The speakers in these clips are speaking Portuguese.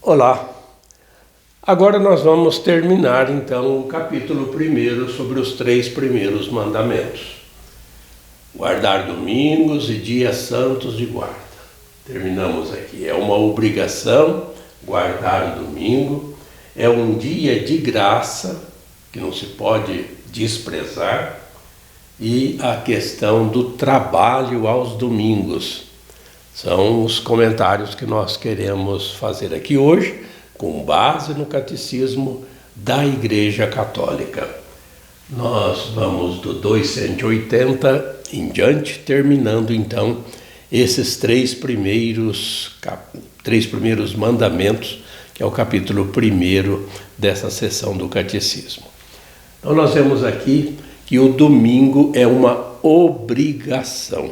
Olá, agora nós vamos terminar então o capítulo 1 sobre os 3 primeiros mandamentos. Guardar domingos e dias santos de guarda. Terminamos aqui, é uma obrigação guardar o domingo, é um dia de graça que não se pode desprezar, e a questão do trabalho aos domingos. São os comentários que nós queremos fazer aqui hoje, com base no Catecismo da Igreja Católica. Nós vamos do 280 em diante, terminando então esses 3 primeiros mandamentos, que é o capítulo 1 dessa seção do Catecismo. Então nós vemos aqui que o domingo é uma obrigação.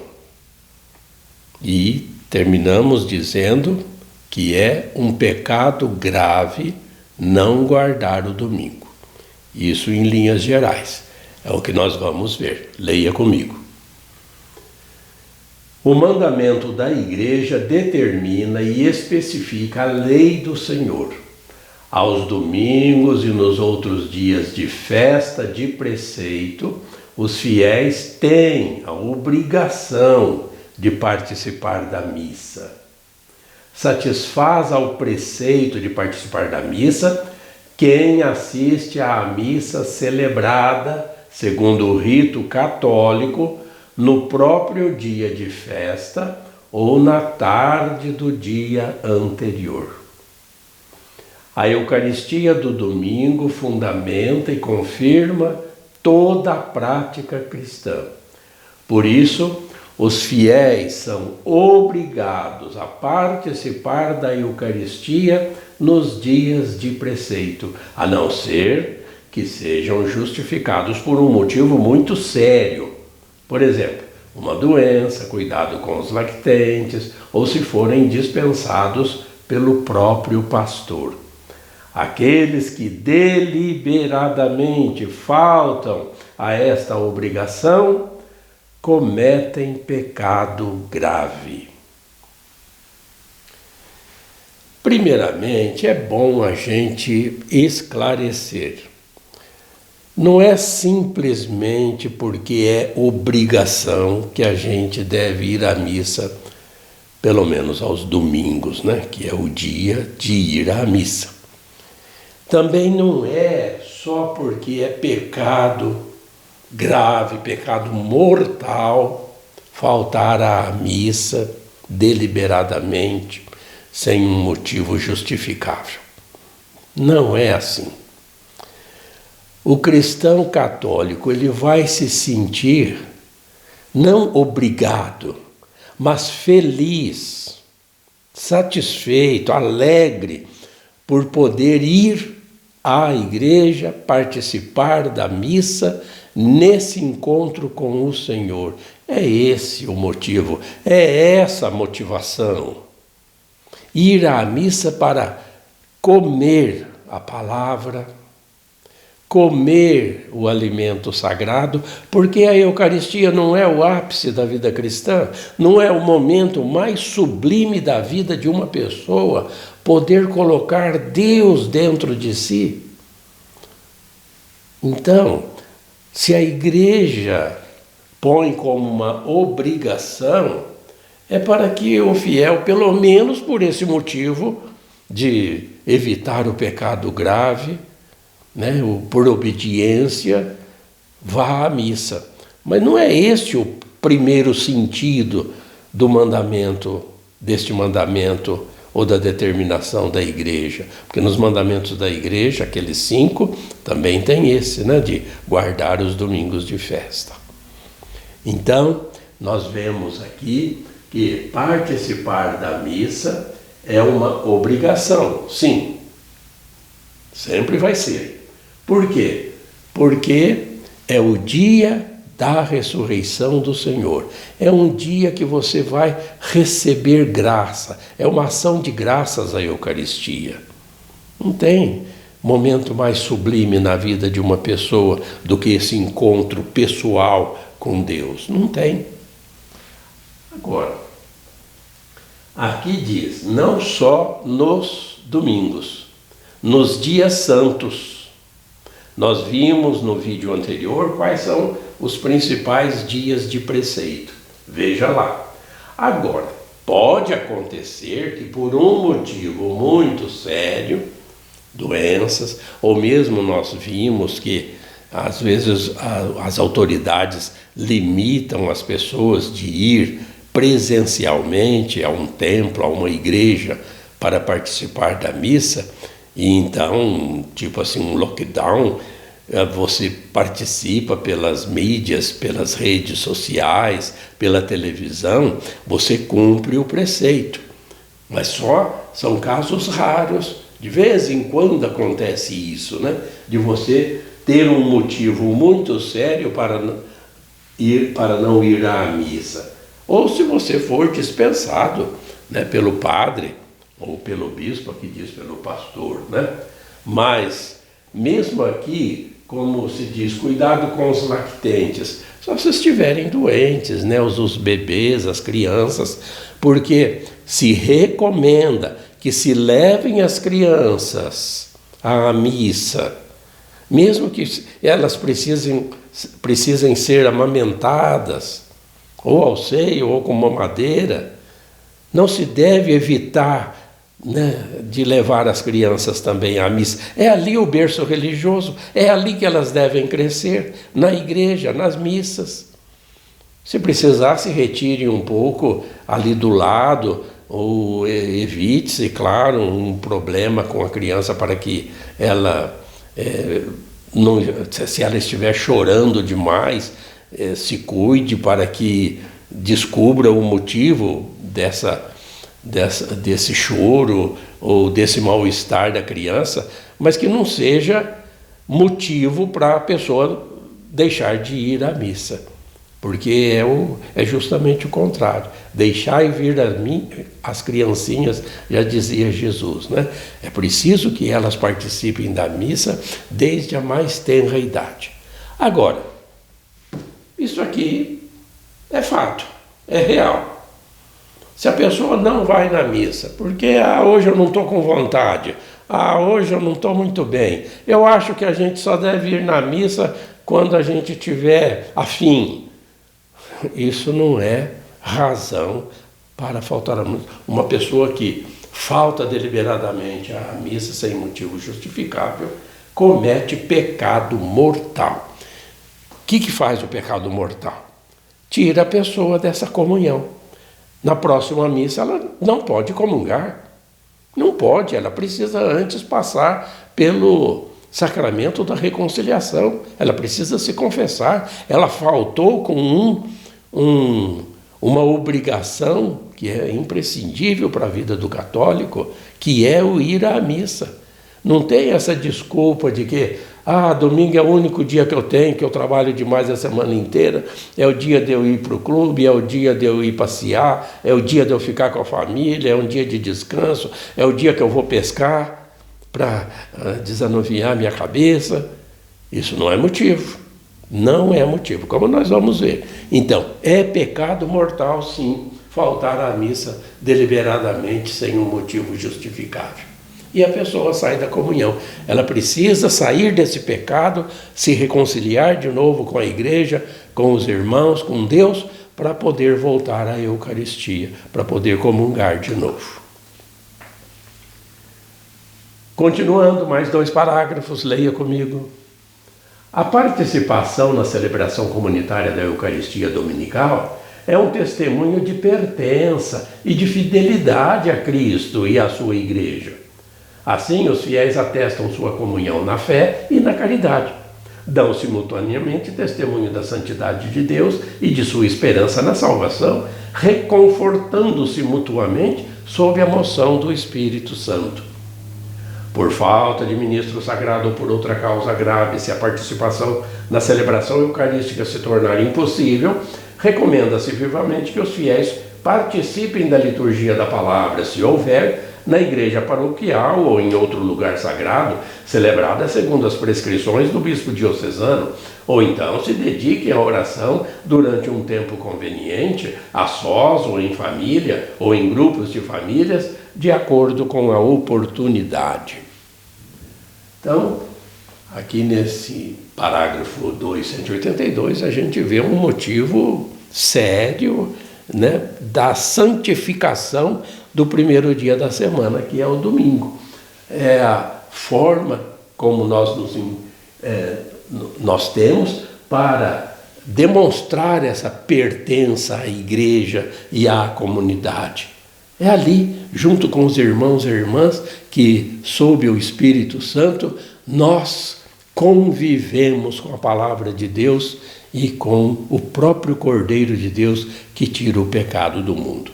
E terminamos dizendo que é um pecado grave não guardar o domingo. Isso em linhas gerais. É o que nós vamos ver. Leia comigo. O mandamento da Igreja determina e especifica a lei do Senhor. Aos domingos e nos outros dias de festa, de preceito, os fiéis têm a obrigação de participar da missa. Satisfaz ao preceito de participar da missa quem assiste à missa celebrada, segundo o rito católico, no próprio dia de festa ou na tarde do dia anterior. A Eucaristia do domingo fundamenta e confirma toda a prática cristã. Por isso, os fiéis são obrigados a participar da Eucaristia nos dias de preceito, a não ser que sejam justificados por um motivo muito sério. Por exemplo, uma doença, cuidado com os lactentes, ou se forem dispensados pelo próprio pastor. Aqueles que deliberadamente faltam a esta obrigação cometem pecado grave. Primeiramente, é bom a gente esclarecer. Não é simplesmente porque é obrigação que a gente deve ir à missa, pelo menos aos domingos, né? Que é o dia de ir à missa. Também não é só porque é pecado grave, pecado mortal, faltar à missa deliberadamente, sem um motivo justificável. Não é assim. O cristão católico, ele vai se sentir não obrigado, mas feliz, satisfeito, alegre por poder ir à igreja, participar da missa, nesse encontro com o Senhor. É esse o motivo, é essa a motivação. Ir à missa para comer a palavra, comer o alimento sagrado, porque a Eucaristia não é o ápice da vida cristã, não é o momento mais sublime da vida de uma pessoa, poder colocar Deus dentro de si. Então, se a igreja põe como uma obrigação, é para que o fiel, pelo menos por esse motivo de evitar o pecado grave, né, por obediência, vá à missa. Mas não é este o primeiro sentido do mandamento, deste mandamento ou da determinação da igreja. Porque nos mandamentos da igreja, aqueles 5, também tem esse, né, de guardar os domingos de festa. Então, nós vemos aqui que participar da missa é uma obrigação, sim. Sempre vai ser. Por quê? Porque é o dia da ressurreição do Senhor. É um dia que você vai receber graça. É uma ação de graças à Eucaristia. Não tem momento mais sublime na vida de uma pessoa do que esse encontro pessoal com Deus. Não tem. Agora, aqui diz, não só nos domingos, nos dias santos. Nós vimos no vídeo anterior quais são os principais dias de preceito. Veja lá. Agora, pode acontecer que por um motivo muito sério, doenças, ou mesmo nós vimos que às vezes as autoridades limitam as pessoas de ir presencialmente a um templo, a uma igreja, para participar da missa, e então, tipo assim, um lockdown, você participa pelas mídias, pelas redes sociais, pela televisão, você cumpre o preceito. Mas só são casos raros, de vez em quando acontece isso, né? De você ter um motivo muito sério para não ir à missa. Ou se você for dispensado, né, pelo padre, ou pelo bispo, aqui diz pelo pastor, né? Mas, mesmo aqui, como se diz, cuidado com os lactentes, só se estiverem doentes, né? Os bebês, as crianças, porque se recomenda que se levem as crianças à missa, mesmo que elas precisem ser amamentadas, ou ao seio, ou com mamadeira, não se deve evitar, né, de levar as crianças também à missa. É ali o berço religioso, é ali que elas devem crescer, na igreja, nas missas. Se precisar, se retire um pouco ali do lado, ou evite-se, claro, um problema com a criança para que ela, não, se ela estiver chorando demais, se cuide para que descubra o motivo desse choro ou desse mal-estar da criança, mas que não seja motivo para a pessoa deixar de ir à missa, porque é justamente o contrário. Deixai vir a mim as criancinhas, já dizia Jesus, né? É preciso que elas participem da missa desde a mais tenra idade. Agora, isso aqui é fato, é real. Se a pessoa não vai na missa, porque hoje eu não estou com vontade, hoje eu não estou muito bem, eu acho que a gente só deve ir na missa quando a gente tiver afim. Isso não é razão para faltar a missa. Uma pessoa que falta deliberadamente à missa sem motivo justificável comete pecado mortal. O que faz o pecado mortal? Tira a pessoa dessa comunhão. Na próxima missa ela não pode comungar. Não pode, ela precisa antes passar pelo sacramento da reconciliação. Ela precisa se confessar. Ela faltou com uma obrigação que é imprescindível para a vida do católico, que é o ir à missa. Não tem essa desculpa de que domingo é o único dia que eu tenho, que eu trabalho demais a semana inteira, é o dia de eu ir para o clube, é o dia de eu ir passear, é o dia de eu ficar com a família, é um dia de descanso, é o dia que eu vou pescar para desanuviar minha cabeça. Isso não é motivo. Não é motivo, como nós vamos ver. Então, é pecado mortal, sim, faltar à missa deliberadamente sem um motivo justificável. E a pessoa sai da comunhão. Ela precisa sair desse pecado, se reconciliar de novo com a igreja, com os irmãos, com Deus, para poder voltar à Eucaristia, para poder comungar de novo. Continuando, mais 2 parágrafos, leia comigo. A participação na celebração comunitária da Eucaristia Dominical é um testemunho de pertença e de fidelidade a Cristo e à sua Igreja. Assim, os fiéis atestam sua comunhão na fé e na caridade. Dão simultaneamente testemunho da santidade de Deus e de sua esperança na salvação, reconfortando-se mutuamente sob a moção do Espírito Santo. Por falta de ministro sagrado ou por outra causa grave, se a participação na celebração eucarística se tornar impossível, recomenda-se vivamente que os fiéis participem da liturgia da palavra, se houver, na igreja paroquial ou em outro lugar sagrado, celebrada segundo as prescrições do bispo diocesano, ou então se dediquem à oração durante um tempo conveniente, a sós ou em família, ou em grupos de famílias, de acordo com a oportunidade. Então, aqui nesse parágrafo 282, a gente vê um motivo sério, né, da santificação do primeiro dia da semana, que é o domingo. É a forma como nós temos para demonstrar essa pertença à igreja e à comunidade. É ali, junto com os irmãos e irmãs, que, sob o Espírito Santo, nós convivemos com a palavra de Deus e com o próprio Cordeiro de Deus que tira o pecado do mundo.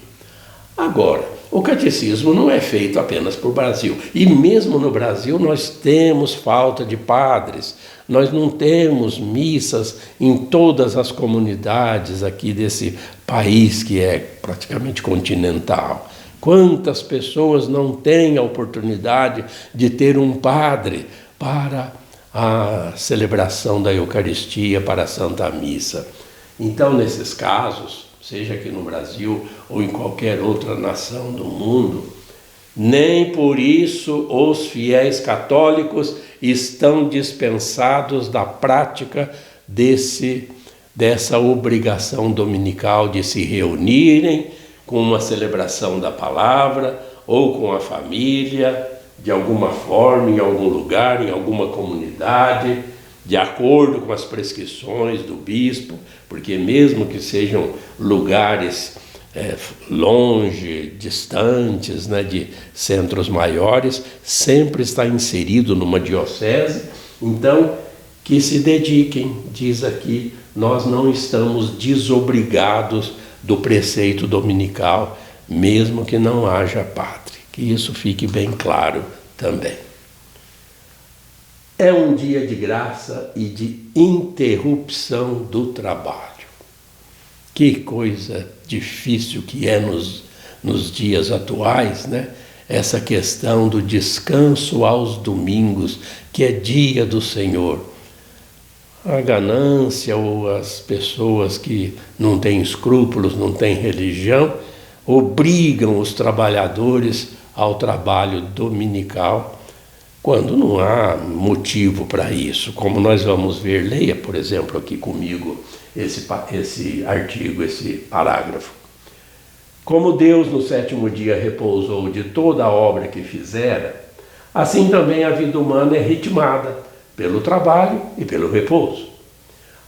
Agora, o catecismo não é feito apenas para o Brasil. E mesmo no Brasil nós temos falta de padres. Nós não temos missas em todas as comunidades aqui desse país que é praticamente continental. Quantas pessoas não têm a oportunidade de ter um padre para a celebração da Eucaristia, para a Santa Missa? Então, nesses casos, seja aqui no Brasil ou em qualquer outra nação do mundo, nem por isso os fiéis católicos estão dispensados da prática dessa obrigação dominical de se reunirem com uma celebração da palavra ou com a família, de alguma forma, em algum lugar, em alguma comunidade, de acordo com as prescrições do bispo, porque mesmo que sejam lugares longe, distantes, né, de centros maiores, sempre está inserido numa diocese. Então, que se dediquem, diz aqui, nós não estamos desobrigados do preceito dominical, mesmo que não haja padre. Que isso fique bem claro também. É um dia de graça e de interrupção do trabalho. Que coisa difícil que é nos dias atuais, né? Essa questão do descanso aos domingos, que é dia do Senhor. A ganância ou as pessoas que não têm escrúpulos, não têm religião, obrigam os trabalhadores ao trabalho dominical, quando não há motivo para isso. Como nós vamos ver, leia, por exemplo, aqui comigo esse artigo, esse parágrafo. Como Deus no sétimo dia repousou de toda a obra que fizera, assim também a vida humana é ritmada pelo trabalho e pelo repouso.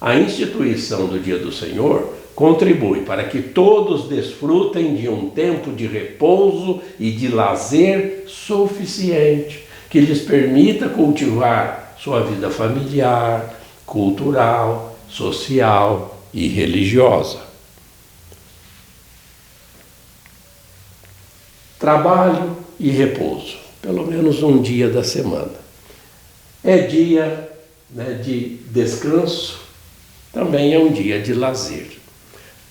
A instituição do dia do Senhor contribui para que todos desfrutem de um tempo de repouso e de lazer suficiente, que lhes permita cultivar sua vida familiar, cultural, social e religiosa. Trabalho e repouso, pelo menos um dia da semana. É dia, né, de descanso, também é um dia de lazer.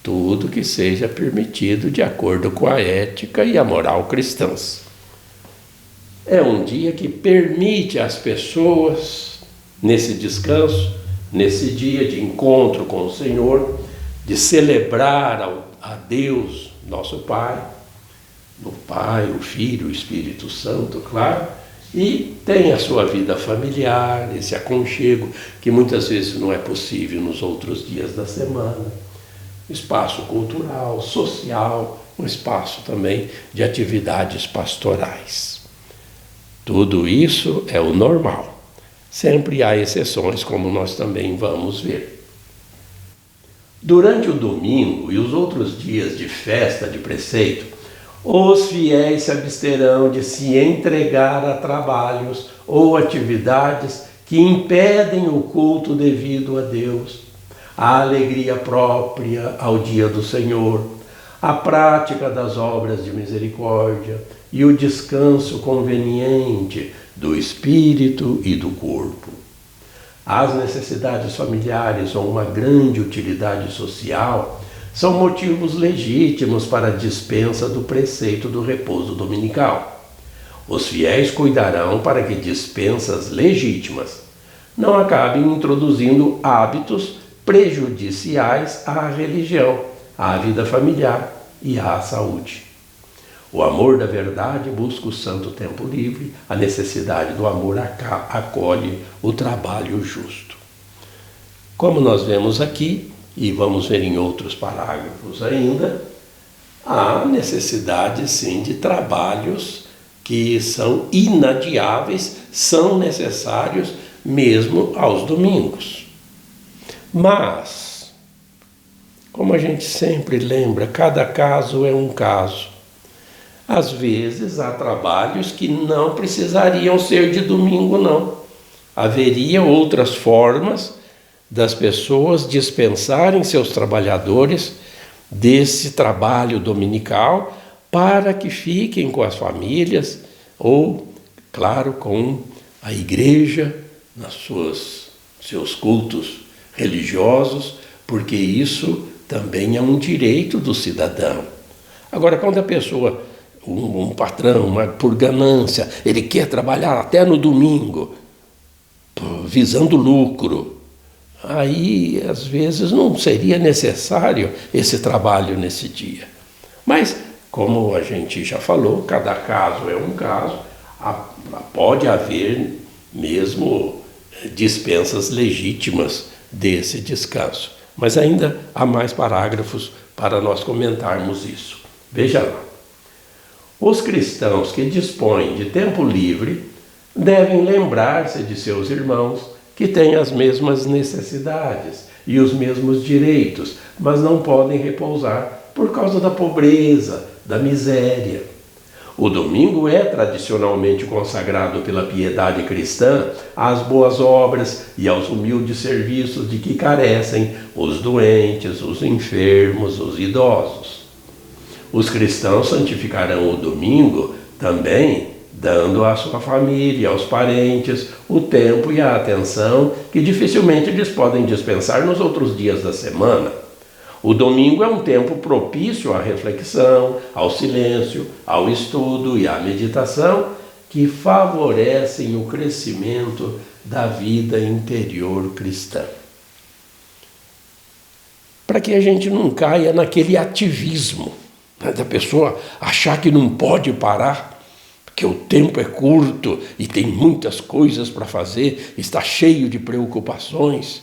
Tudo que seja permitido de acordo com a ética e a moral cristãs. É um dia que permite às pessoas, nesse descanso, nesse dia de encontro com o Senhor, de celebrar a Deus, nosso Pai, o Pai, o Filho, o Espírito Santo, claro, e tem a sua vida familiar, esse aconchego, que muitas vezes não é possível nos outros dias da semana. Espaço cultural, social, um espaço também de atividades pastorais. Tudo isso é o normal. Sempre há exceções, como nós também vamos ver. Durante o domingo e os outros dias de festa de preceito, os fiéis se absterão de se entregar a trabalhos ou atividades que impedem o culto devido a Deus, a alegria própria ao dia do Senhor, a prática das obras de misericórdia e o descanso conveniente do espírito e do corpo. As necessidades familiares ou uma grande utilidade social são motivos legítimos para a dispensa do preceito do repouso dominical. Os fiéis cuidarão para que dispensas legítimas não acabem introduzindo hábitos prejudiciais à religião, à vida familiar e à saúde. O amor da verdade busca o santo tempo livre, a necessidade do amor acolhe o trabalho justo. Como nós vemos aqui, e vamos ver em outros parágrafos ainda, há necessidade sim de trabalhos que são inadiáveis, são necessários mesmo aos domingos. Mas, como a gente sempre lembra, cada caso é um caso. Às vezes há trabalhos que não precisariam ser de domingo, não. Haveria outras formas das pessoas dispensarem seus trabalhadores desse trabalho dominical para que fiquem com as famílias ou, claro, com a igreja nas seus cultos religiosos, porque isso também é um direito do cidadão. Agora, quando a pessoa, um patrão, por ganância, ele quer trabalhar até no domingo, visando lucro, aí, às vezes, não seria necessário esse trabalho nesse dia. Mas, como a gente já falou, cada caso é um caso, pode haver mesmo dispensas legítimas desse descanso. Mas ainda há mais parágrafos para nós comentarmos isso. Veja lá. Os cristãos que dispõem de tempo livre devem lembrar-se de seus irmãos que têm as mesmas necessidades e os mesmos direitos, mas não podem repousar por causa da pobreza, da miséria. O domingo é tradicionalmente consagrado pela piedade cristã às boas obras e aos humildes serviços de que carecem os doentes, os enfermos, os idosos. Os cristãos santificarão o domingo também dando à sua família, aos parentes, o tempo e a atenção que dificilmente eles podem dispensar nos outros dias da semana. O domingo é um tempo propício à reflexão, ao silêncio, ao estudo e à meditação, que favorecem o crescimento da vida interior cristã. Para que a gente não caia naquele ativismo, né, da pessoa achar que não pode parar, que o tempo é curto e tem muitas coisas para fazer, está cheio de preocupações,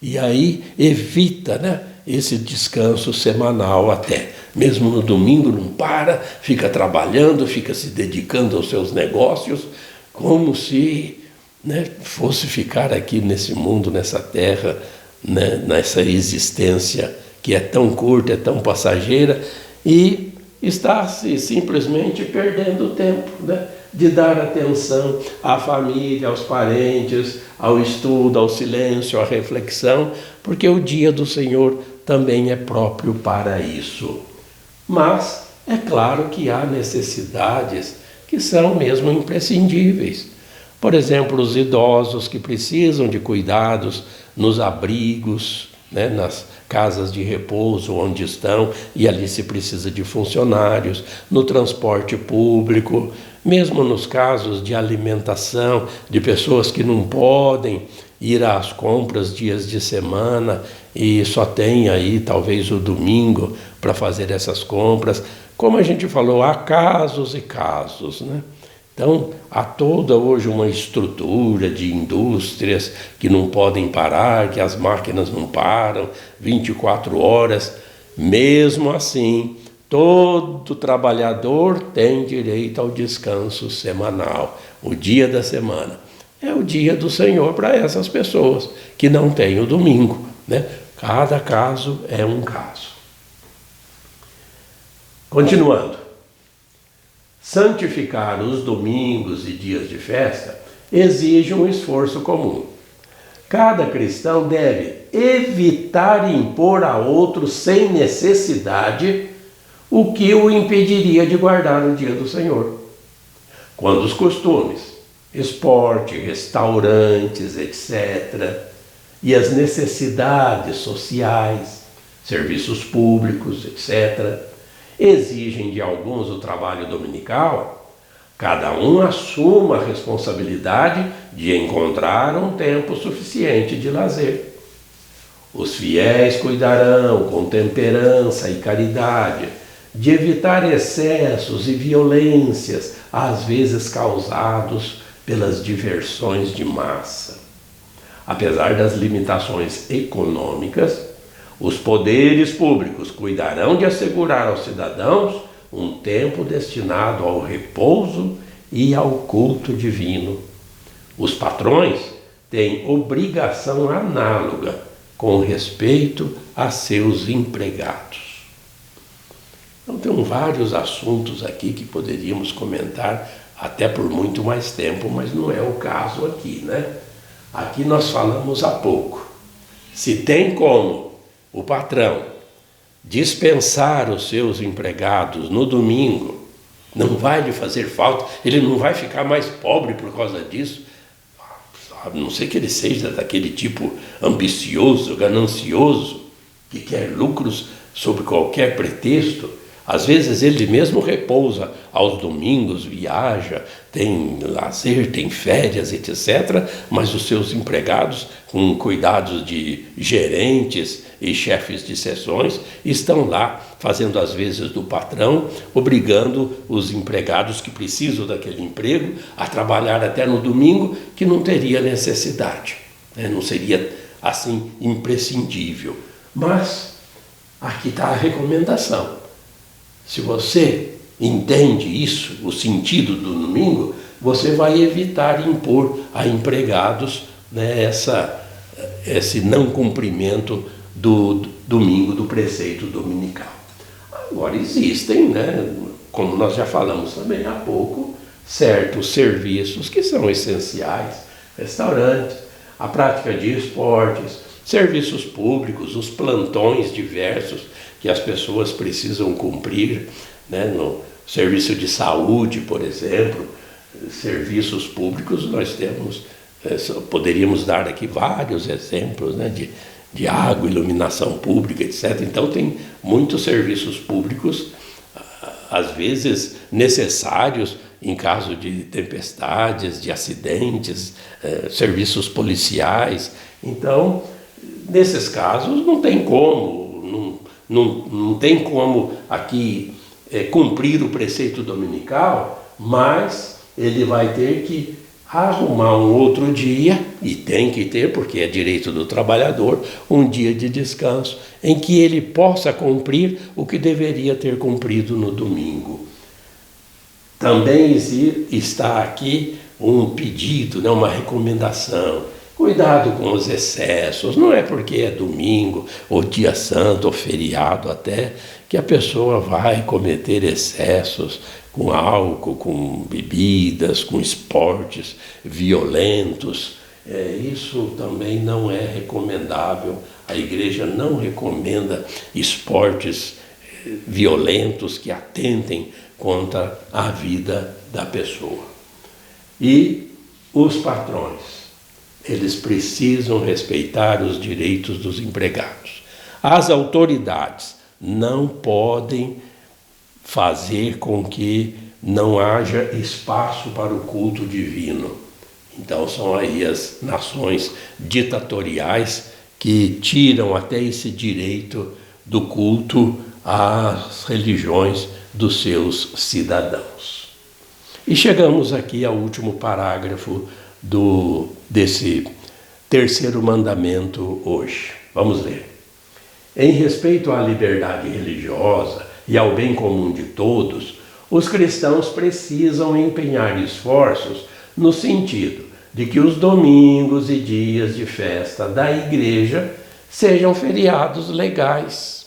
e aí evita, né, esse descanso semanal até. Mesmo no domingo não para, fica trabalhando, fica se dedicando aos seus negócios, como se, né, fosse ficar aqui nesse mundo, nessa terra, né, nessa existência que é tão curta, é tão passageira, e está se simplesmente perdendo o tempo, né, de dar atenção à família, aos parentes, ao estudo, ao silêncio, à reflexão, porque o dia do Senhor também é próprio para isso. Mas é claro que há necessidades que são mesmo imprescindíveis. Por exemplo, os idosos que precisam de cuidados nos abrigos, né, nas casas de repouso onde estão, e ali se precisa de funcionários, no transporte público, mesmo nos casos de alimentação, de pessoas que não podem ir às compras dias de semana e só tem aí talvez o domingo para fazer essas compras. Como a gente falou, há casos e casos, né? Então, há toda hoje uma estrutura de indústrias que não podem parar, que as máquinas não param 24 horas. Mesmo assim, todo trabalhador tem direito ao descanso semanal. O dia da semana é o dia do Senhor para essas pessoas que não têm o domingo, né? Cada caso é um caso. Continuando. Santificar os domingos e dias de festa exige um esforço comum. Cada cristão deve evitar impor a outros sem necessidade o que o impediria de guardar o dia do Senhor. Quando os costumes, esporte, restaurantes, etc., e as necessidades sociais, serviços públicos, etc., exigem de alguns o trabalho dominical, cada um assuma a responsabilidade de encontrar um tempo suficiente de lazer. Os fiéis cuidarão com temperança e caridade de evitar excessos e violências, às vezes causados pelas diversões de massa. Apesar das limitações econômicas, os poderes públicos cuidarão de assegurar aos cidadãos um tempo destinado ao repouso e ao culto divino. Os patrões têm obrigação análoga com respeito a seus empregados. Então, tem vários assuntos aqui que poderíamos comentar até por muito mais tempo, mas não é o caso aqui, né? Aqui nós falamos há pouco. Se tem como o patrão dispensar os seus empregados no domingo, não vai lhe fazer falta, ele não vai ficar mais pobre por causa disso, a não ser que ele seja daquele tipo ambicioso, ganancioso, que quer lucros sob qualquer pretexto. Às vezes ele mesmo repousa aos domingos, viaja, tem lazer, tem férias, etc. Mas os seus empregados, com cuidados de gerentes e chefes de seções, estão lá fazendo as vezes do patrão, obrigando os empregados que precisam daquele emprego a trabalhar até no domingo, que não teria necessidade, né? Não seria assim imprescindível. Mas aqui está a recomendação. Se você entende isso, o sentido do domingo, você vai evitar impor a empregados, né, esse não cumprimento do domingo, do preceito dominical. Agora existem, né, como nós já falamos também há pouco, certos serviços que são essenciais, restaurantes, a prática de esportes, serviços públicos, os plantões diversos que as pessoas precisam cumprir, né, no serviço de saúde, por exemplo, serviços públicos, nós temos, poderíamos dar aqui vários exemplos, né, de água, iluminação pública, etc. Então tem muitos serviços públicos, às vezes necessários em caso de tempestades, de acidentes, serviços policiais. Então, nesses casos não tem como, não tem como aqui cumprir o preceito dominical, mas ele vai ter que arrumar um outro dia, e tem que ter, porque é direito do trabalhador, um dia de descanso, em que ele possa cumprir o que deveria ter cumprido no domingo. Também está aqui um pedido, né, uma recomendação. Cuidado com os excessos, não é porque é domingo, ou dia santo, ou feriado até, que a pessoa vai cometer excessos com álcool, com bebidas, com esportes violentos. Isso também não é recomendável. A igreja não recomenda esportes violentos que atentem contra a vida da pessoa. E os patrões, eles precisam respeitar os direitos dos empregados. As autoridades não podem fazer com que não haja espaço para o culto divino. Então são aí as nações ditatoriais que tiram até esse direito do culto às religiões dos seus cidadãos. E chegamos aqui ao último parágrafo desse terceiro mandamento hoje. Vamos ler. Em respeito à liberdade religiosa e ao bem comum de todos, os cristãos precisam empenhar esforços no sentido de que os domingos e dias de festa da igreja sejam feriados legais.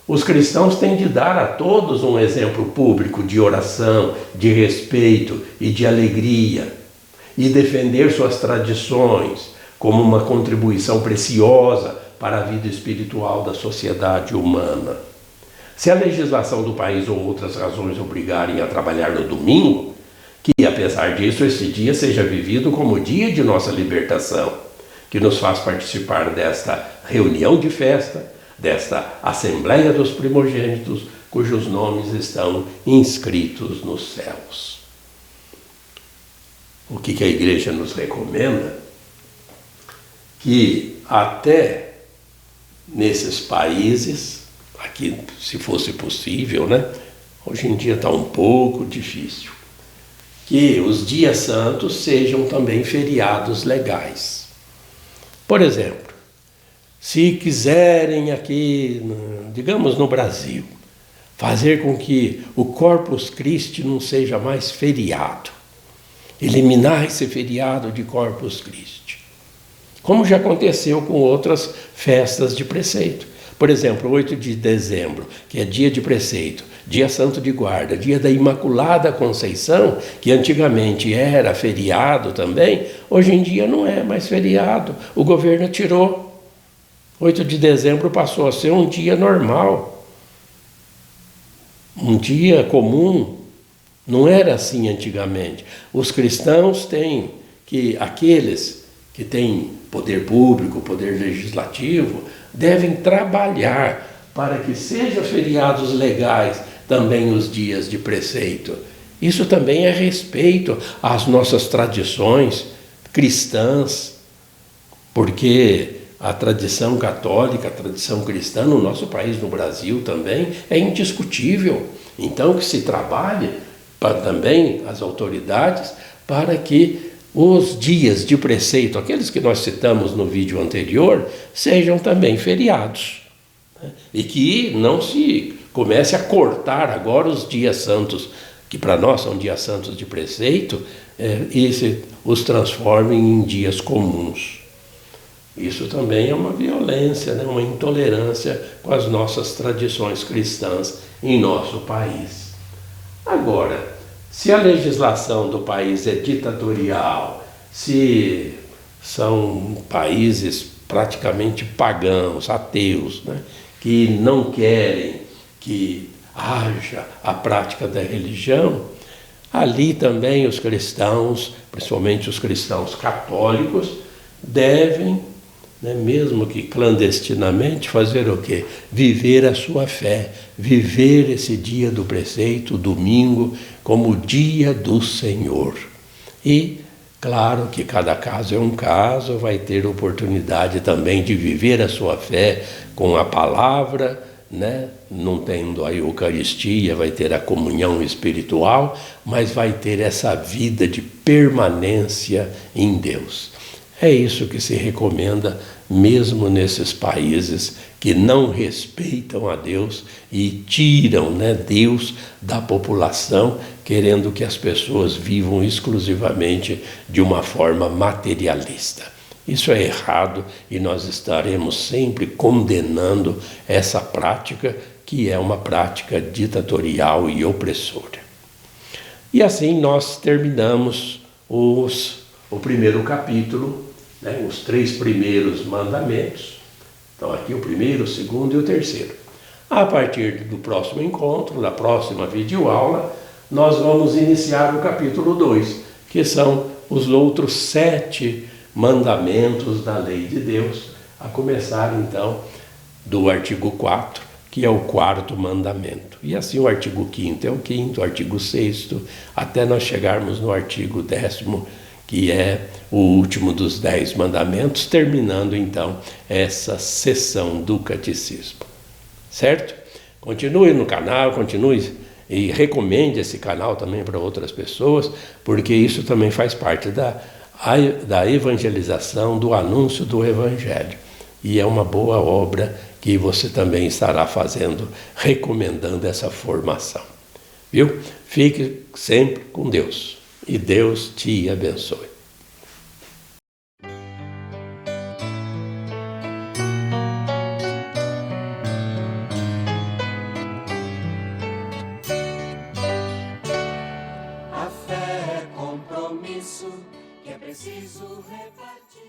Os cristãos têm de dar a todos um exemplo público de oração, de respeito e de alegria, e defender suas tradições como uma contribuição preciosa para a vida espiritual da sociedade humana. Se a legislação do país ou outras razões obrigarem a trabalhar no domingo, que apesar disso esse dia seja vivido como dia de nossa libertação, que nos faz participar desta reunião de festa, desta Assembleia dos Primogênitos, cujos nomes estão inscritos nos céus. O que a igreja nos recomenda? Que até nesses países aqui, se fosse possível, né? Hoje em dia está um pouco difícil. Que os dias santos sejam também feriados legais. Por exemplo, se quiserem aqui, digamos no Brasil, fazer com que o Corpus Christi não seja mais feriado, eliminar esse feriado de Corpus Christi, como já aconteceu com outras festas de preceito. Por exemplo, 8 de dezembro, que é dia de preceito, dia santo de guarda, dia da Imaculada Conceição, que antigamente era feriado também, hoje em dia não é mais feriado, o governo tirou. 8 de dezembro passou a ser um dia normal, um dia comum. Não era assim antigamente. Os cristãos têm que, aqueles que têm poder público, poder legislativo, devem trabalhar para que sejam feriados legais também os dias de preceito. Isso também é respeito às nossas tradições cristãs, porque a tradição católica, a tradição cristã no nosso país, no Brasil também, é indiscutível. Então que se trabalhe para também as autoridades para que os dias de preceito, aqueles que nós citamos no vídeo anterior, sejam também feriados. E que não se comece a cortar agora os dias santos, que para nós são dias santos de preceito, e os transformem em dias comuns. Isso também é uma violência, né? Uma intolerância com as nossas tradições cristãs em nosso país. Agora, se a legislação do país é ditatorial, se são países praticamente pagãos, ateus, né, que não querem que haja a prática da religião, ali também os cristãos, principalmente os cristãos católicos, devem, né, mesmo que clandestinamente, fazer o quê? Viver a sua fé, viver esse dia do preceito, o domingo, como o dia do Senhor. E, claro que cada caso é um caso, vai ter oportunidade também de viver a sua fé com a palavra, né? Não tendo a Eucaristia, vai ter a comunhão espiritual, mas vai ter essa vida de permanência em Deus. É isso que se recomenda mesmo nesses países que não respeitam a Deus e tiram, né, Deus da população, querendo que as pessoas vivam exclusivamente de uma forma materialista. Isso é errado e nós estaremos sempre condenando essa prática, que é uma prática ditatorial e opressora. E assim nós terminamos o primeiro capítulo, né, os 3 primeiros mandamentos. Então aqui o primeiro, o segundo e o terceiro. A partir do próximo encontro, da próxima videoaula, nós vamos iniciar o capítulo 2, que são os outros 7 mandamentos da lei de Deus, a começar então do artigo 4, que é o 4º mandamento. E assim o artigo 5º é o 5º, o artigo 6º, até nós chegarmos no artigo 10º, que é o último dos 10 mandamentos, terminando então essa sessão do catecismo. Certo? Continue no canal, continue e recomende esse canal também para outras pessoas, porque isso também faz parte da evangelização, do anúncio do Evangelho. E é uma boa obra que você também estará fazendo, recomendando essa formação. Viu? Fique sempre com Deus. E Deus te abençoe. A fé é compromisso que é preciso repartir.